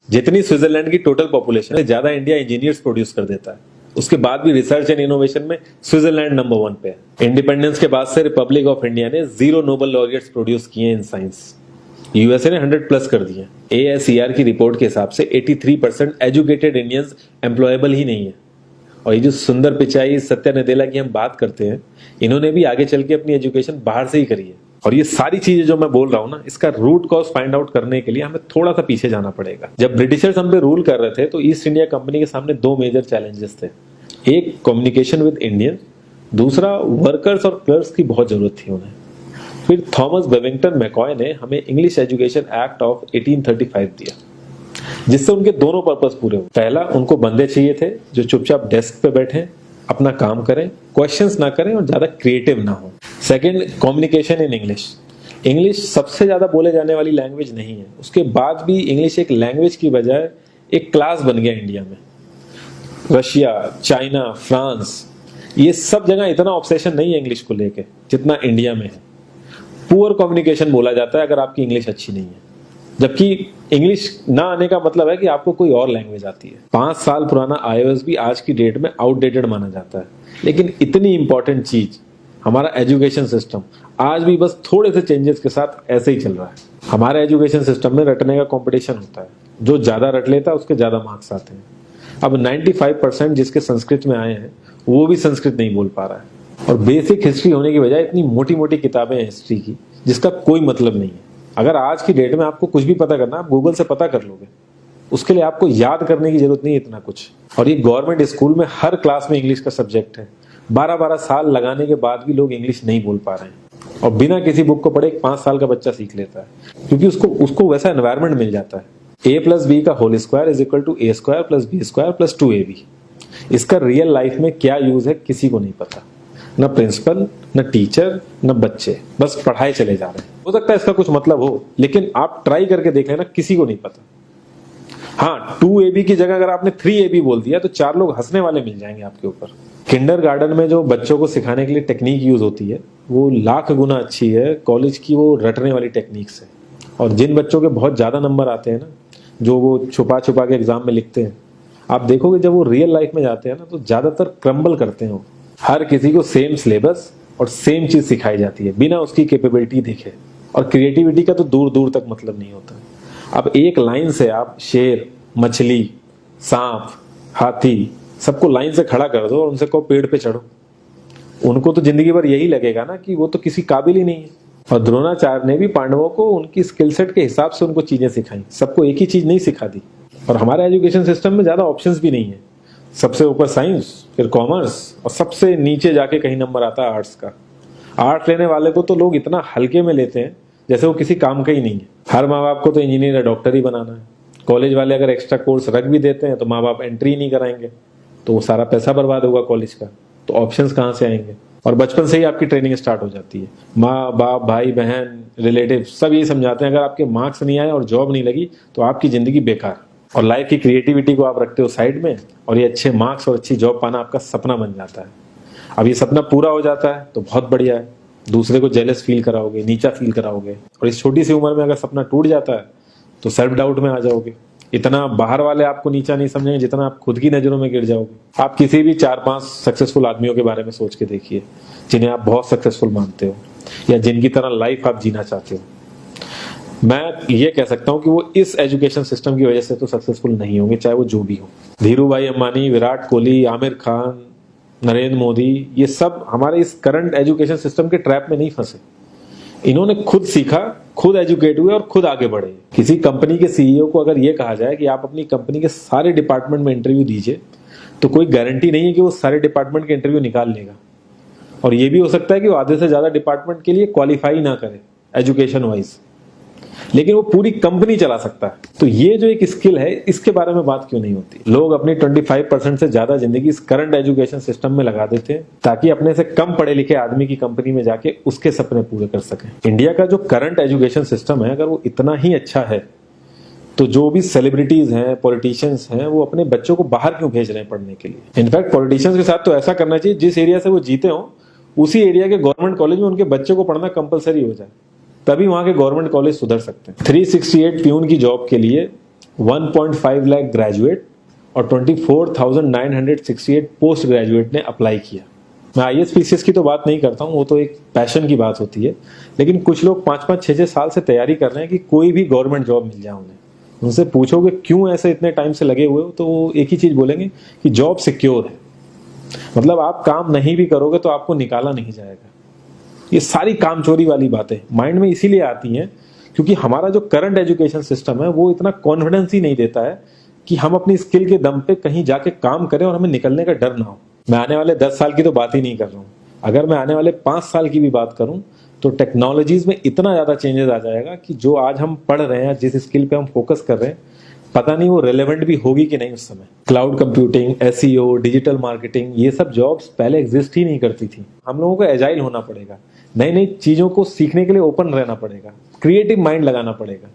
जितनी स्विट्जरलैंड की total population है ज्यादा इंडिया इंजीनियर्स प्रोड्यूस कर देता है। उसके बाद भी रिसर्च एंड इनोवेशन में स्विट्जरलैंड नंबर 1 पे है। इंडिपेंडेंस के बाद से रिपब्लिक ऑफ इंडिया ने 0 नोबेल लॉरिएट्स प्रोड्यूस किए इन साइंस। यूएसए ने 100 प्लस कर दिए। ASER की रिपोर्ट के हिसाब से 83% एजुकेटेड इंडियंस एम्प्लॉयबल ही नहीं है। और ये जो सुंदर पिचाई सत्या नदेला की हम बात करते हैं, इन्होंने भी आगे चल के अपनी एजुकेशन बाहर से ही करी है। और ये सारी चीजें जो मैं बोल रहा हूँ ना, इसका रूट कॉज फाइंड आउट करने के लिए हमें थोड़ा सा पीछे जाना पड़ेगा। जब ब्रिटिशर्स हम पे रूल कर रहे थे तो ईस्ट इंडिया कंपनी के सामने 2 मेजर चैलेंजेस थे। एक कम्युनिकेशन विद इंडियन, दूसरा वर्कर्स और क्लर्क्स की बहुत जरूरत थी उन्हें। फिर थॉमस बेविंगटन मैकॉय ने हमें इंग्लिश एजुकेशन एक्ट ऑफ 1835 दिया, जिससे उनके दोनों पर्पस पूरे हुए। पहला, उनको बंदे चाहिए थे जो चुपचाप डेस्क पे बैठे अपना काम करें, क्वेश्चंस ना करें और ज्यादा क्रिएटिव ना हो। Second, communication in English. English सबसे ज्यादा बोले जाने वाली लैंग्वेज नहीं है, उसके बाद भी इंग्लिश एक लैंग्वेज की बजाय एक क्लास बन गया इंडिया में। रशिया, चाइना, फ्रांस, ये सब जगह इतना ऑब्सेशन नहीं है इंग्लिश को लेके जितना इंडिया में है। पुअर कम्युनिकेशन बोला जाता है अगर आपकी इंग्लिश अच्छी नहीं है, जबकि इंग्लिश ना आने का मतलब है कि आपको कोई और लैंग्वेज आती है। 5 साल पुराना iOS भी आज की डेट में आउटडेटेड माना जाता है। लेकिन इतनी इंपॉर्टेंट चीज हमारा एजुकेशन सिस्टम आज भी बस थोड़े से चेंजेस के साथ ऐसे ही चल रहा है। हमारे एजुकेशन सिस्टम में रटने का कंपटीशन होता है, जो ज्यादा रट लेता है उसके ज्यादा मार्क्स आते हैं। अब 95% जिसके संस्कृत में आए हैं वो भी संस्कृत नहीं बोल पा रहा है। और बेसिक हिस्ट्री होने की बजाय इतनी मोटी मोटी किताबें हैं हिस्ट्री की जिसका कोई मतलब नहीं है। अगर आज की डेट में आपको कुछ भी पता करना, आप गूगल से पता कर लोगे, उसके लिए आपको याद करने की जरूरत नहीं है इतना कुछ। और ये गवर्नमेंट स्कूल में हर क्लास में इंग्लिश का सब्जेक्ट है। 12-12 साल लगाने के बाद भी लोग इंग्लिश नहीं बोल पा रहे हैं। और बिना किसी बुक को पढ़े 5 साल का बच्चा सीख लेता है, क्योंकि उसको वैसा एनवायरमेंट मिल जाता है। A+B का whole square is equal to A² + B² + 2AB। इसका रियल लाइफ में क्या यूज है किसी को नहीं पता, न प्रिंसिपल, न टीचर, न बच्चे, बस पढ़ाई चले जा रहे हैं। हो सकता है इसका कुछ मतलब हो, लेकिन आप ट्राई करके देख लेना, किसी को नहीं पता। हाँ, 2AB की जगह अगर आपने 3AB बोल दिया तो 4 लोग हंसने वाले मिल जाएंगे आपके ऊपर। किंडरगार्टन में जो बच्चों को सिखाने के लिए टेक्निक यूज होती है वो लाख गुना अच्छी है कॉलेज की वो रटने वाली टेक्निक से। और जिन बच्चों के बहुत ज्यादा नंबर आते हैं ना, जो वो छुपा छुपा के एग्जाम में लिखते हैं, आप देखोगे जब वो रियल लाइफ में जाते हैं ना तो ज्यादातर क्रम्बल करते हैं वो। हर किसी को सेम सिलेबस और सेम चीज सिखाई जाती है बिना उसकी कैपेबिलिटी देखे। और क्रिएटिविटी का तो दूर दूर तक मतलब नहीं होता। अब एक लाइन से आप शेर, मछली, सांप, हाथी सबको लाइन से खड़ा कर दो और उनसे कहो पेड़ पे चढ़ो, उनको तो जिंदगी भर यही लगेगा ना कि वो तो किसी काबिल ही नहीं है। और द्रोणाचार्य ने भी पांडवों को उनकी स्किल सेट के हिसाब से उनको चीजें सिखाई, सबको एक ही चीज नहीं सिखा दी। और हमारे एजुकेशन सिस्टम में ज्यादा ऑप्शंस भी नहीं है। सबसे ऊपर साइंस, फिर कॉमर्स, और सबसे नीचे जाके कहीं नंबर आता है आर्ट्स का। आर्ट्स लेने वाले को तो लोग इतना हल्के में लेते हैं जैसे वो किसी काम का ही नहीं है। हर माँ बाप को तो इंजीनियर या डॉक्टर ही बनाना है। कॉलेज वाले अगर एक्स्ट्रा कोर्स रख भी देते हैं तो माँ बाप एंट्री नहीं कराएंगे, तो वो सारा पैसा बर्बाद होगा कॉलेज का। तो ऑप्शंस कहाँ से आएंगे? और बचपन से ही आपकी ट्रेनिंग स्टार्ट हो जाती है। माँ बाप, भाई बहन, रिलेटिव सब यही समझाते हैं अगर आपके मार्क्स नहीं आए और जॉब नहीं लगी तो आपकी जिंदगी बेकार। और लाइफ की क्रिएटिविटी को आप रखते हो साइड में, और ये अच्छे मार्क्स और अच्छी जॉब पाना आपका सपना बन जाता है। अब ये सपना पूरा हो जाता है तो बहुत बढ़िया है, दूसरे को जेलस फील कराओगे, नीचा फील कराओगे। और इस छोटी सी उम्र में अगर सपना टूट जाता है तो सेल्फ डाउट में आ जाओगे। इतना बाहर वाले आपको नीचा नहीं समझेंगे जितना आप खुद की नजरों में गिर जाओगे। आप किसी भी 4-5 सक्सेसफुल आदमियों के बारे में सोच के देखिए जिन्हें आप बहुत सक्सेसफुल मानते हो या जिनकी तरह लाइफ आप जीना चाहते हो। मैं ये कह सकता हूं कि वो इस एजुकेशन सिस्टम की वजह से तो सक्सेसफुल नहीं होंगे, चाहे वो जो भी हो। धीरू भाई अंबानी, विराट कोहली, आमिर खान, नरेंद्र मोदी, ये सब हमारे इस करंट एजुकेशन सिस्टम के ट्रैप में नहीं फंसे। इन्होंने खुद सीखा, खुद एजुकेट हुए और खुद आगे बढ़े। किसी कंपनी के सीईओ को अगर ये कहा जाए कि आप अपनी कंपनी के सारे डिपार्टमेंट में इंटरव्यू दीजिए, तो कोई गारंटी नहीं है कि वो सारे डिपार्टमेंट के इंटरव्यू निकाल लेगा। और ये भी हो सकता है कि वो आधे से ज्यादा डिपार्टमेंट के लिए क्वालिफाई ना करे एजुकेशन वाइज, लेकिन वो पूरी कंपनी चला सकता है। तो ये जो एक स्किल है, इसके बारे में बात क्यों नहीं होती? लोग अपनी 25% से ज्यादा जिंदगी इस करंट एजुकेशन सिस्टम में लगा देते हैं ताकि अपने से कम पढ़े लिखे आदमी की कंपनी में जाके उसके सपने पूरे कर सकें। इंडिया का जो करंट एजुकेशन सिस्टम है, अगर वो इतना ही अच्छा है तो जो भी सेलिब्रिटीज हैं, पॉलिटिशियंस हैं, वो अपने बच्चों को बाहर क्यों भेज रहे हैं पढ़ने के लिए? इनफैक्ट पॉलिटिशियंस के साथ तो ऐसा करना चाहिए, जिस एरिया से वो जीते हो उसी एरिया के गवर्नमेंट कॉलेज में उनके बच्चे को पढ़ना कंपलसरी हो जाए, तभी वहां के गवर्नमेंट कॉलेज सुधर सकते हैं। 368 प्यून की जॉब के लिए 1.5 लाख ग्रेजुएट और 24,968 पोस्ट ग्रेजुएट ने अप्लाई किया। मैं IAS PCS की तो बात नहीं करता हूँ, वो तो एक पैशन की बात होती है, लेकिन कुछ लोग 5-5, 6-6 साल से तैयारी कर रहे हैं कि कोई भी गवर्नमेंट जॉब मिल जाए उन्हें। उनसे पूछोगे क्यों ऐसे इतने टाइम से लगे हुए हो, तो वो एक ही चीज बोलेंगे कि जॉब सिक्योर है। मतलब आप काम नहीं भी करोगे तो आपको निकाला नहीं जाएगा। ये सारी कामचोरी वाली बातें माइंड में इसीलिए आती हैं क्योंकि हमारा जो करंट एजुकेशन सिस्टम है वो इतना कॉन्फिडेंस ही नहीं देता है कि हम अपनी स्किल के दम पे कहीं जाके काम करें और हमें निकलने का डर ना हो। मैं आने वाले 10 साल की तो बात ही नहीं कर रहा हूँ, अगर मैं आने वाले 5 साल की भी बात करूं तो टेक्नोलॉजीज में इतना ज्यादा चेंजेस आ जाएगा कि जो आज हम पढ़ रहे हैं, जिस स्किल पे हम फोकस कर रहे हैं, पता नहीं वो रेलेवेंट भी होगी कि नहीं उस समय। Cloud computing, SEO, digital marketing, ये सब जॉब्स पहले एग्जिस्ट ही नहीं करती थी। हम लोगों को एजाइल होना पड़ेगा, नई नई चीजों को सीखने के लिए ओपन रहना पड़ेगा, क्रिएटिव माइंड लगाना पड़ेगा।